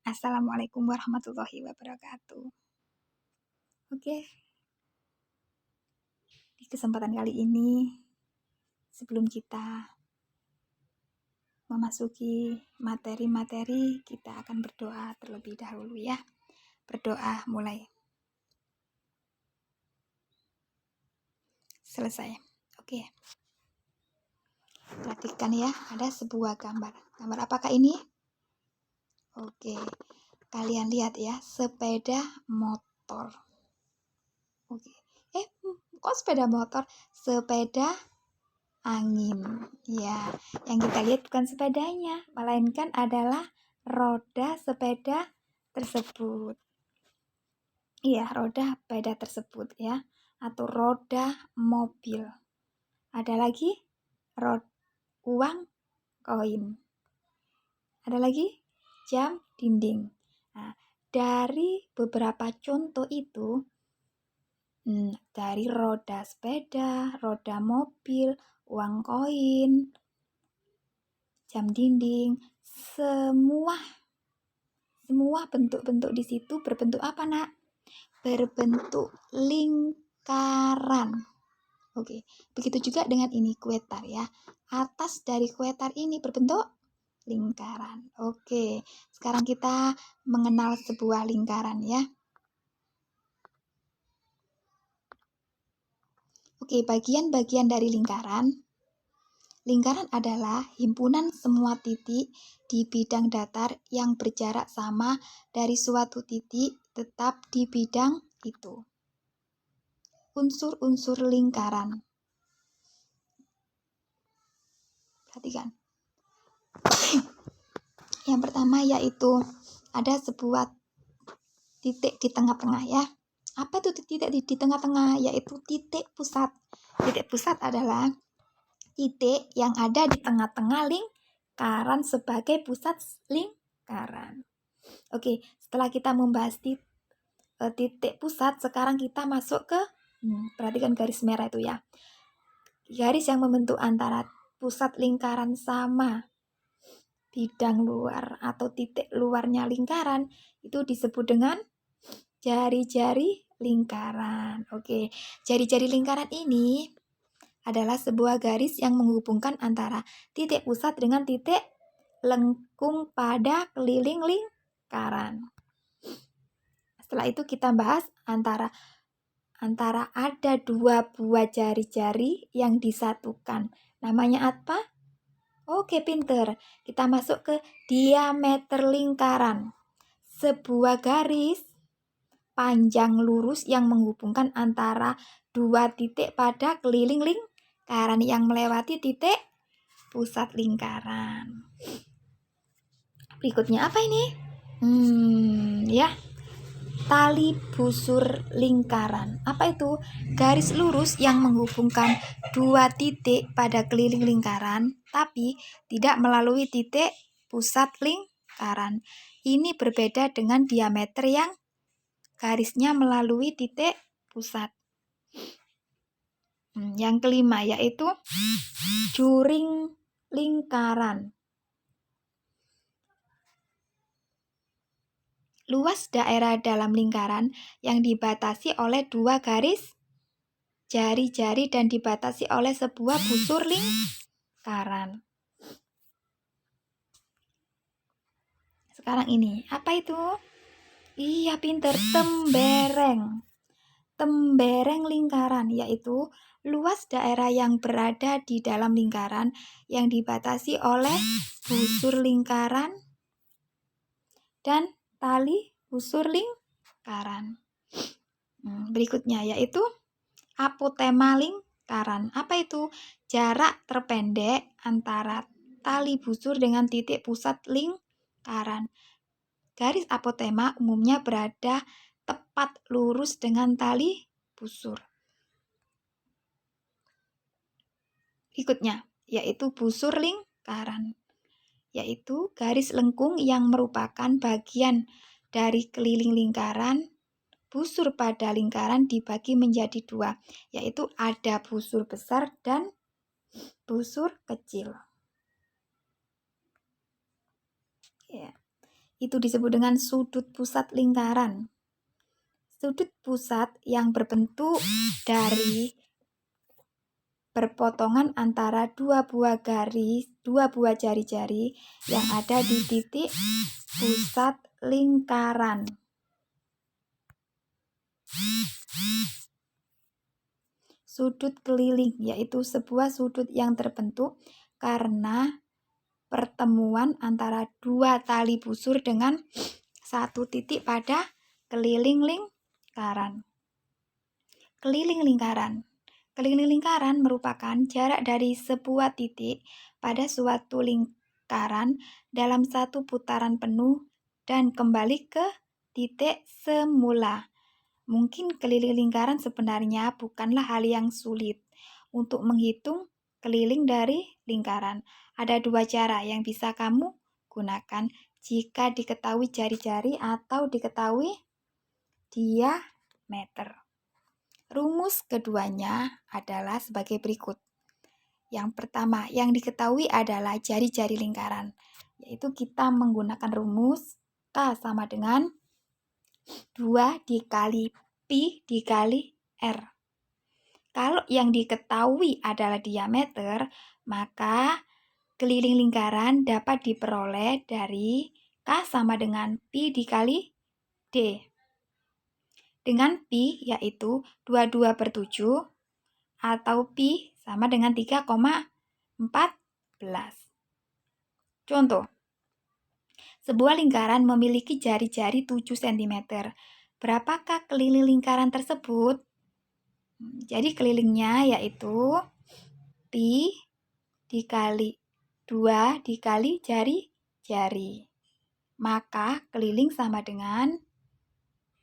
Assalamualaikum warahmatullahi wabarakatuh. Oke, di kesempatan kali ini, sebelum kita memasuki materi-materi, kita akan berdoa terlebih dahulu ya. Berdoa mulai. Selesai. Oke. Perhatikan ya, ada sebuah gambar. Gambar apakah ini? Oke. Kalian lihat ya, sepeda motor. Oke. Kok sepeda motor? Sepeda angin. Ya, yang kita lihat bukan sepedanya, melainkan adalah roda sepeda tersebut. Iya, roda sepeda tersebut ya, atau roda mobil. Ada lagi uang koin. Ada lagi jam dinding. Nah, dari beberapa contoh itu, dari roda sepeda, roda mobil, uang koin, jam dinding, semua bentuk-bentuk di situ berbentuk apa, Nak? Berbentuk lingkaran. Oke, begitu juga dengan ini kuetar ya. Atas dari kuetar ini berbentuk lingkaran. Oke, sekarang kita mengenal sebuah lingkaran ya. Oke, bagian-bagian dari lingkaran. Lingkaran adalah himpunan semua titik di bidang datar yang berjarak sama dari suatu titik tetap di bidang itu. Unsur-unsur lingkaran. Perhatikan. Yang pertama yaitu ada sebuah titik di tengah-tengah ya. Apa itu titik di tengah-tengah? Yaitu titik pusat. Titik pusat adalah titik yang ada di tengah-tengah lingkaran sebagai pusat lingkaran. Oke, setelah kita membahas titik pusat, sekarang kita masuk ke perhatikan garis merah itu ya. Garis yang membentuk antara pusat lingkaran sama bidang luar atau titik luarnya lingkaran itu disebut dengan jari-jari lingkaran. Oke, jari-jari lingkaran ini adalah sebuah garis yang menghubungkan antara titik pusat dengan titik lengkung pada keliling lingkaran. Setelah itu kita bahas antara ada dua buah jari-jari yang disatukan. Namanya apa? Oke, pinter. Kita masuk ke diameter lingkaran. Sebuah garis panjang lurus yang menghubungkan antara dua titik pada keliling lingkaran yang melewati titik pusat lingkaran. Berikutnya apa ini? Ya. Tali busur lingkaran. Apa itu? Garis lurus yang menghubungkan dua titik pada keliling lingkaran, tapi tidak melalui titik pusat lingkaran. Ini berbeda dengan diameter yang garisnya melalui titik pusat. Yang kelima yaitu juring lingkaran. Luas daerah dalam lingkaran yang dibatasi oleh dua garis jari-jari dan dibatasi oleh sebuah busur lingkaran. Sekarang ini, apa itu? Iya, pinter, tembereng. Tembereng lingkaran yaitu luas daerah yang berada di dalam lingkaran yang dibatasi oleh busur lingkaran dan tali busur lingkaran. Berikutnya yaitu apotema lingkaran. Apa itu? Jarak terpendek antara tali busur dengan titik pusat lingkaran. Garis apotema umumnya berada tepat lurus dengan tali busur. Berikutnya yaitu busur lingkaran, yaitu garis lengkung yang merupakan bagian dari keliling lingkaran. Busur pada lingkaran dibagi menjadi dua, yaitu ada busur besar dan busur kecil. Ya. itu disebut dengan sudut pusat lingkaran. Sudut pusat yang berbentuk dari perpotongan antara dua buah jari-jari yang ada di titik pusat lingkaran. Sudut keliling yaitu sebuah sudut yang terbentuk karena pertemuan antara dua tali busur dengan satu titik pada keliling lingkaran. Keliling lingkaran. Keliling lingkaran merupakan jarak dari sebuah titik pada suatu lingkaran dalam satu putaran penuh dan kembali ke titik semula. Mungkin keliling lingkaran sebenarnya bukanlah hal yang sulit untuk menghitung keliling dari lingkaran. Ada dua cara yang bisa kamu gunakan jika diketahui jari-jari atau diketahui diameter. Rumus keduanya adalah sebagai berikut. Yang pertama, yang diketahui adalah jari-jari lingkaran, yaitu kita menggunakan rumus K sama dengan 2 dikali Pi dikali R. Kalau yang diketahui adalah diameter, maka keliling lingkaran dapat diperoleh dari K sama dengan Pi dikali D. Dengan Pi yaitu 22/7 atau Pi sama dengan 3,14. Contoh, sebuah lingkaran memiliki jari-jari 7 cm. Berapakah keliling lingkaran tersebut? Jadi kelilingnya yaitu Pi dikali 2 dikali jari-jari. Maka keliling sama dengan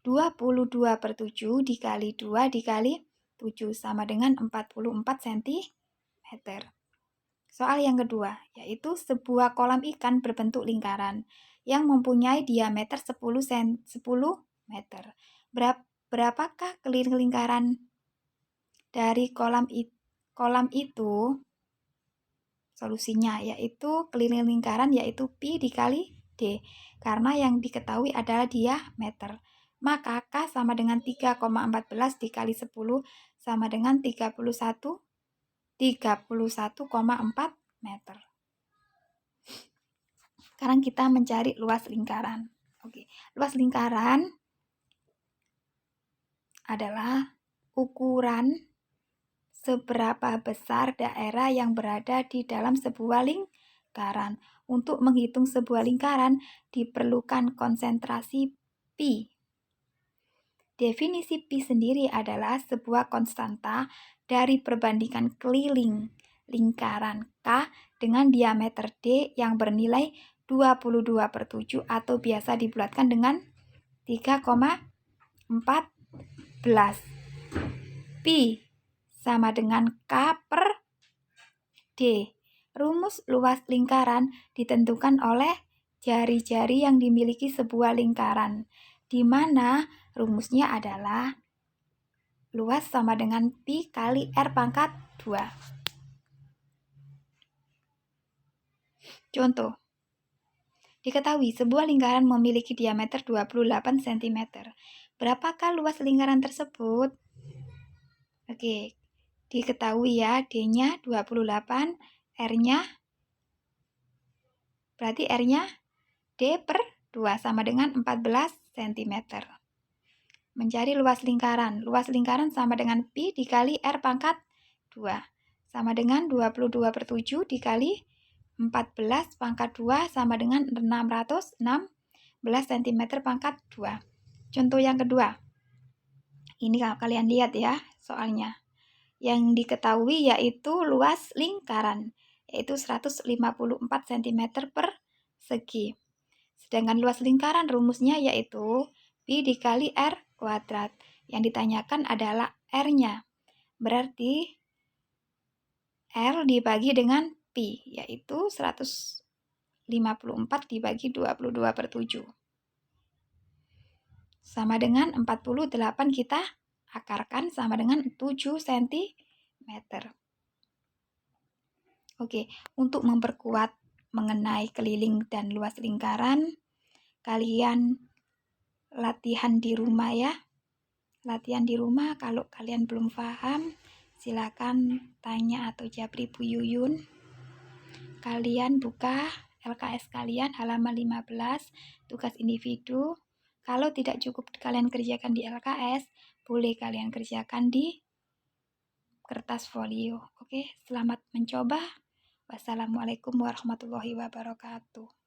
22/7 dikali 2 dikali 7 sama dengan 44 cm. Soal yang kedua, yaitu sebuah kolam ikan berbentuk lingkaran yang mempunyai diameter 10 meter. Berapakah keliling lingkaran dari kolam itu? Solusinya yaitu keliling lingkaran yaitu Pi dikali D, karena yang diketahui adalah diameter. Maka K sama dengan 3,14 dikali 10 sama dengan 31,4 meter. Sekarang kita mencari luas lingkaran. Oke, luas lingkaran adalah ukuran seberapa besar daerah yang berada di dalam sebuah lingkaran. Untuk menghitung sebuah lingkaran diperlukan konsentrasi Pi. Definisi Pi sendiri adalah sebuah konstanta dari perbandingan keliling lingkaran K dengan diameter D yang bernilai 22/7 atau biasa dibulatkan dengan 3,14. Pi sama dengan K per D. Rumus luas lingkaran ditentukan oleh jari-jari yang dimiliki sebuah lingkaran, di mana rumusnya adalah luas sama dengan Pi kali R pangkat 2. Contoh, diketahui sebuah lingkaran memiliki diameter 28 cm. Berapakah luas lingkaran tersebut? Oke, diketahui ya, D-nya 28, R-nya berarti R-nya D per 2 sama dengan 14 cm. Mencari luas lingkaran. Luas lingkaran sama dengan Pi dikali R pangkat 2. Sama dengan 22/7 dikali 14 pangkat 2 sama dengan 616 cm pangkat 2. Contoh yang kedua. Ini kalau kalian lihat ya soalnya. Yang diketahui yaitu luas lingkaran, yaitu 154 cm persegi. Sedangkan luas lingkaran rumusnya yaitu Pi dikali R kuadrat. Yang ditanyakan /adalah R-nya. Berarti R dibagi dengan Pi, yaitu 154 dibagi 22/7. Sama dengan 48 kita akarkan sama dengan 7 cm. Oke, untuk memperkuat mengenai keliling dan luas lingkaran, kalian latihan di rumah ya. Latihan di rumah, kalau kalian belum paham, silakan tanya atau japri Bu Yuyun. Kalian buka LKS kalian halaman 15, tugas individu. Kalau tidak cukup kalian kerjakan di LKS, boleh kalian kerjakan di kertas folio. Oke, selamat mencoba. Wassalamualaikum warahmatullahi wabarakatuh.